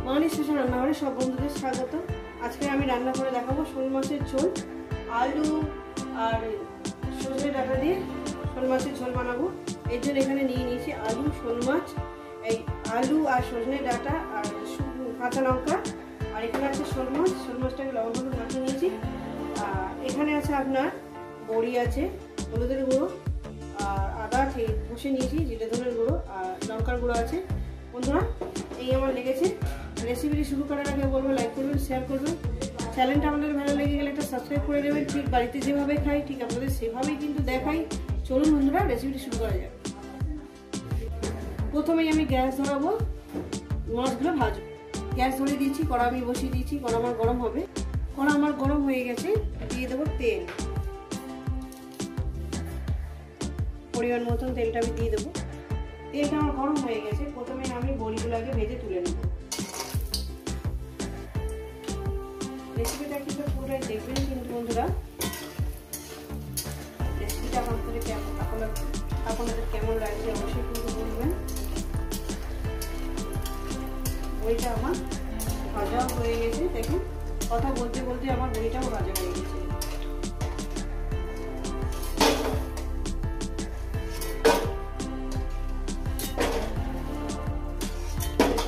মানিস শেষে রান্নাঘরে সব বন্ধুদের স্বাগত। আজকে আমি রান্না করে দেখাবো শোল মাছের ঝোল। আলু আর সজনে ডাঁটা দিয়ে শোল মাছের ঝোল বানাবো। এর জন্য এখানে নিয়ে নিয়েছি আলু, শোল মাছ, এই আলু আর সজনে ডাঁটা আর কাঁচা লঙ্কা, আর এখানে আছে শোল মাছ। শোল মাছটাকে লবণ হলুদ মাখিয়ে নিয়েছি। এখানে আছে আপনার বড়ি আছে, হলুদের গুঁড়ো আর আদা ঘষে নিয়েছি, জিরে ধনের গুঁড়ো আর লঙ্কার গুঁড়ো আছে। বন্ধুরা এই আমার লেগেছে। রেসিপিটি শুরু করার আগে বলবো লাইক করবেন, শেয়ার করবেন। চ্যানেলটা আমাদের ভালো লেগে গেলে একটা সাবস্ক্রাইব করে দেবেন। ঠিক বাড়িতে যেভাবে খাই ঠিক আপনাদের সেভাবেই কিন্তু দেখাই। চলুন বন্ধুরা রেসিপিটি শুরু করা যাক। প্রথমেই আমি গ্যাস ধরাবো, মাছগুলো ভাজবো। গ্যাস ধরে দিয়েছি, কড়া আমি বসিয়ে দিয়েছি। কড়া আমার গরম হবে। কড়া আমার গরম হয়ে গেছে, দিয়ে দেবো তেল। পরিমাণ মতন তেলটা আমি দিয়ে দেবো। তেলটা আমার গরম হয়ে গেছে। প্রথমে আমি বড়িগুলো আগে ভেজে তুলে নেব। রেসিপিটা কিন্তু পুরোটাই দেখবেন কিন্তু বন্ধুরা। রেসিপিটা আপনাদের কেমন লাগছে অবশ্যই কিন্তু বলবেন। বড়িটা আমার ভাজা হয়ে গেছে। দেখুন কথা বলতে বলতে আমার বড়িটাও ভাজা হয়ে গেছে।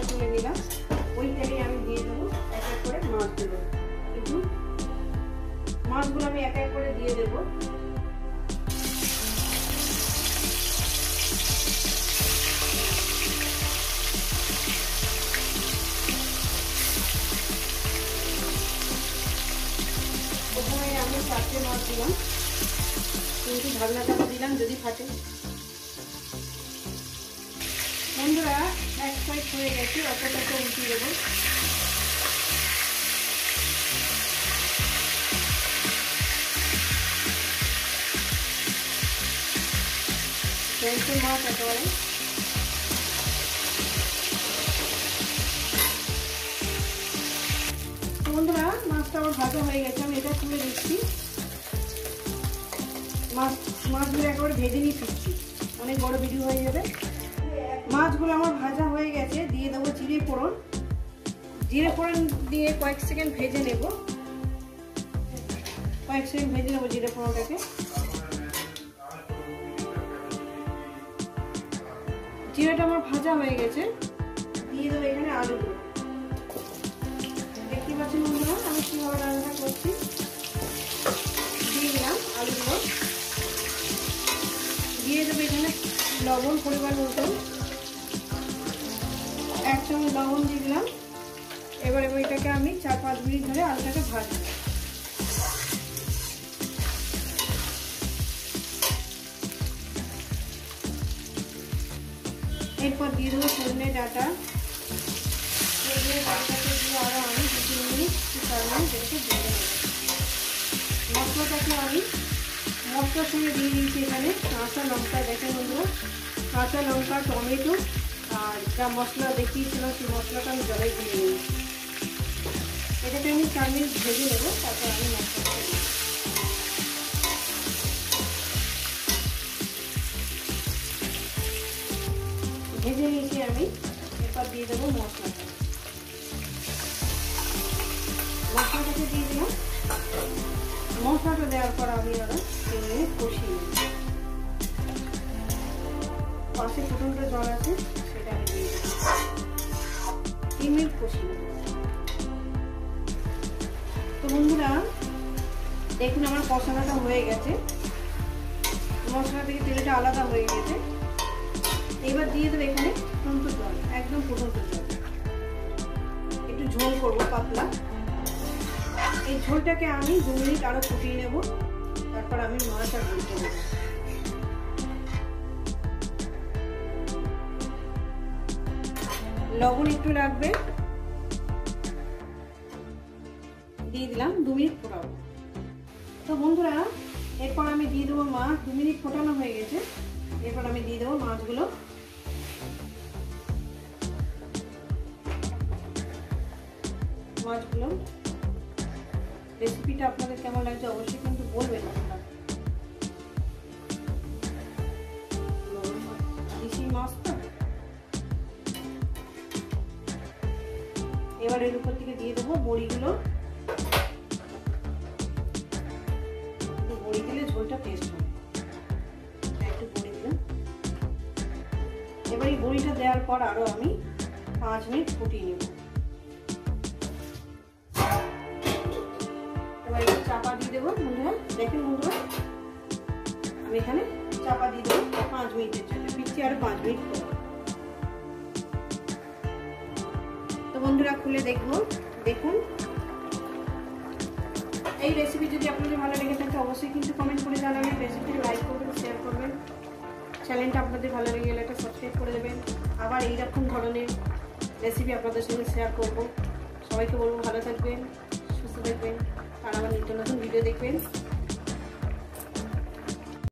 তুলে নিলাম। ওই তেলে আমি দিয়ে দেবো এক এক করে মাছগুলো। কিন্তু মাছগুলো আমি এক এক করে দিয়ে দেবো। প্রথমে আমি 4টে মাছ দিলাম, কিন্তু ঢাকনাটা দিলাম যদি ফাটে। বন্ধুরা এক সাইড হয়ে গেছে, অতটাকে উল্টিয়ে দেবো। মাছ একেবারে বন্ধুরা মাছটা আমার ভাজা হয়ে গেছে। আমি এটা তুলে দিচ্ছি। মাছগুলো একেবারে ভেজে নিয়ে ফিরছি, অনেক বড় ভিডিও হয়ে যাবে। মাছগুলো আমার ভাজা হয়ে গেছে, দিয়ে দেবো জিরে ফোড়ন। জিরে ফোড়ন দিয়ে কয়েক সেকেন্ড ভেজে নেব। জিরে ফোড়নটাকে। জিরাটা আমার ভাজা হয়ে গেছে, দিয়ে দেবো এখানে আলুগুলো। দেখতে পাচ্ছেন বন্ধুরা আমি কিভাবে রান্না করছি। দিয়ে দিলাম আলুগুলো, দিয়ে দেবো এখানে লবণ পরিমাণ মতন, 1 চামচ লবণ দিয়ে দিলাম। এবার এটাকে আমি 4-5 মিনিট ধরে আলুটাকে ভাজবো। এরপর দিয়ে দেবো সজনে ডাঁটা। আরো আমি 2-3 মিনিট দিয়ে দেবো। মশলাটাকে আমি মশলার সঙ্গে দিয়ে দিয়েছি এখানে কাঁচা লঙ্কা। দেখেন বন্ধুরা, কাঁচা লঙ্কা, টমেটো আর যা মশলা দেখিয়েছিলাম সেই মশলাটা আমি জলে দিয়ে নিয়েছি। এটাকে আমি 4 মিনিট ভেজে নেবো। তারপর আমি মশলাটা ভেজে নিয়েছি আমি। এরপর দিয়ে দেবো মশলাটাকে দিয়ে দিলাম। মশলাটা দেওয়ার পর আমি ওরা কষিয়ে নেব। পাশে ফুটন্ত জল আছে, সেটা আমি দিয়ে দেবো। 3 মিনিট কষিয়ে নেব। তো বন্ধুরা দেখুন আমার কষানোটা হয়ে গেছে, মশলা থেকে তেলটা আলাদা হয়ে গেছে। এবার দিয়ে দেবো এখানে ফুটন্ত জল, একদম ফুটন্ত জল। একটু ঝোল করবো পাতলা। এই ঝোলটাকে আমি 2 মিনিট আরো ফুটিয়ে নেব। তারপর আমি মাছ আর ঝোলটা দেবো। লবণ একটু লাগবে, দিয়ে দিলাম। 2 মিনিট ফোটাবো। তো বন্ধুরা এরপর আমি দিয়ে দেবো মাছ। 2 মিনিট ফোটানো হয়ে গেছে। এরপর আমি দিয়ে দেবো মাছগুলো। রেসিপিটা আপনাদের কেমন লাগছে অবশ্যই কিন্তু বলবেন। মাছ তো এবার এর উপর থেকে দিয়ে দেবো বড়িগুলো। বড়ি দিলে ঝোলটা টেস্ট হবে। একটু বড়ি দিলাম। এবার এই বড়িটা দেওয়ার পর আরো আমি 5 মিনিট ফুটিয়ে নেব। এবার একটু চাপা দিয়ে দেবো বন্ধুরা। দেখেন বন্ধুরা, আমি এখানে চাপা দিয়ে দেবো 5 মিনিটের জন্য। ফিরছি আরো 5 মিনিট পর। তো বন্ধুরা খুলে দেখবো। দেখুন, এই রেসিপি যদি আপনাদের ভালো লেগে থাকে অবশ্যই কিন্তু কমেন্ট করে জানাবেন, রেসিপিটি লাইক করবেন, শেয়ার করবেন, চ্যানেলটা আপনাদের ভালো লেগে গেলে একটা সাবস্ক্রাইব করে দেবেন। আবার এইরকম ধরনের রেসিপি আপনাদের সঙ্গে শেয়ার করব। সবাইকে বলবো ভালো থাকবেন, সুস্থ থাকবেন, আর আবার নিত্য নতুন ভিডিও দেখবেন।